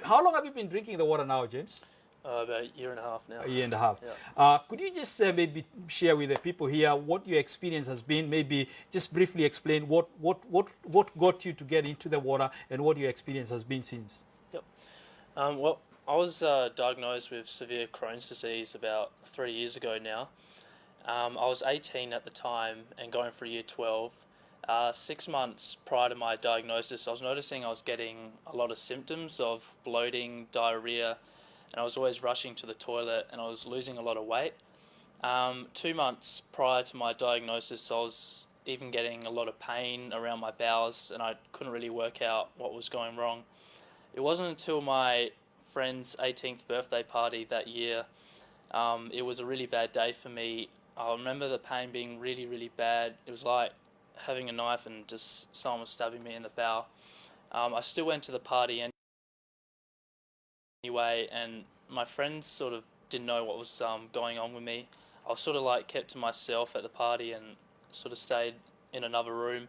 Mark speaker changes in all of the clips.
Speaker 1: How long have you been drinking the water now, James?
Speaker 2: About a year and a half now.
Speaker 1: A year and a half.
Speaker 2: Yeah.
Speaker 1: Could you just maybe share with the people here what your experience has been? Maybe just briefly explain what got you to get into the water and what your experience has been since.
Speaker 2: Yep. Well, I was diagnosed with severe Crohn's disease about 3 years ago now. I was 18 at the time and going for year 12. 6 months prior to my diagnosis, I was noticing I was getting a lot of symptoms of bloating, diarrhea, and I was always rushing to the toilet, and I was losing a lot of weight. 2 months prior to my diagnosis, I was even getting a lot of pain around my bowels, and I couldn't really work out what was going wrong. It wasn't until my friend's 18th birthday party that year. It was a really bad day for me. I remember the pain being really, really bad. It was like having a knife and just someone was stabbing me in the bowel. I still went to the party anyway, and my friends sort of didn't know what was going on with me. I was sort of like kept to myself at the party and sort of stayed in another room.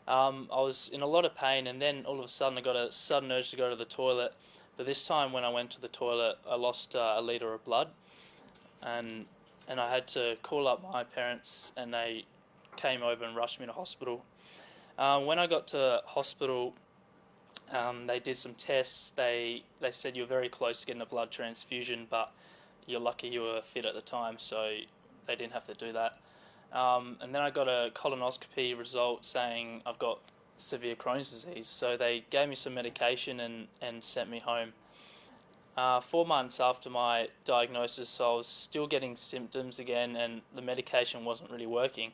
Speaker 2: I was in a lot of pain, and then all of a sudden I got a sudden urge to go to the toilet. But this time when I went to the toilet, I lost a litre of blood, and I had to call up my parents, and they came over and rushed me to hospital. When I got to hospital, they did some tests. They said you're very close to getting a blood transfusion, but you're lucky you were fit at the time, so they didn't have to do that. And then I got a colonoscopy result saying I've got severe Crohn's disease, so they gave me some medication and sent me home. 4 months after my diagnosis, I was still getting symptoms again, and the medication wasn't really working.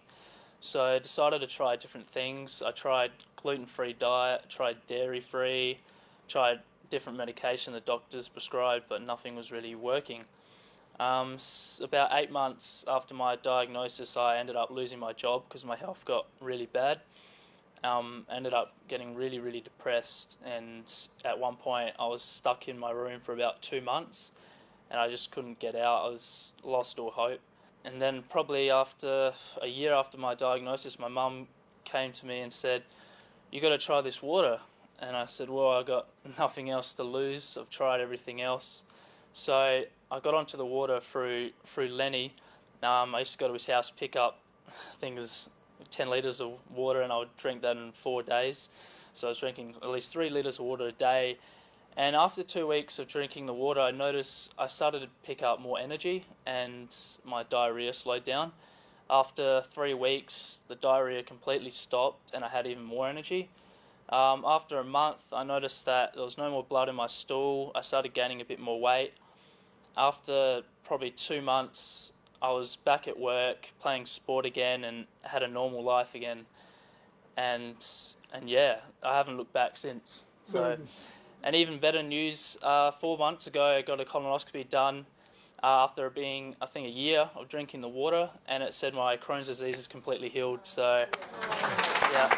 Speaker 2: So I decided to try different things. I tried gluten-free diet, tried dairy-free, tried different medication the doctors prescribed, but nothing was really working. About 8 months after my diagnosis, I ended up losing my job because my health got really bad. Ended up getting really, really depressed, and at one point I was stuck in my room for about 2 months, and I just couldn't get out. I was lost all hope. And then probably after a year after my diagnosis, my mum came to me and said, "You got to try this water." And I said, "Well, I got nothing else to lose. I've tried everything else." So I got onto the water through Lenny. I used to go to his house, pick up, I think it was 10 litres of water, and I would drink that in 4 days. So I was drinking at least 3 litres of water a day. And after 2 weeks of drinking the water, I noticed I started to pick up more energy, and my diarrhea slowed down. After 3 weeks, the diarrhea completely stopped, and I had even more energy. After a month, I noticed that there was no more blood in my stool. I started gaining a bit more weight. After probably 2 months, I was back at work, playing sport again, and had a normal life again. And yeah, I haven't looked back since. So, and even better news, 4 months ago, I got a colonoscopy done after being, I think, a year of drinking the water, and it said my Crohn's disease is completely healed. So, yeah.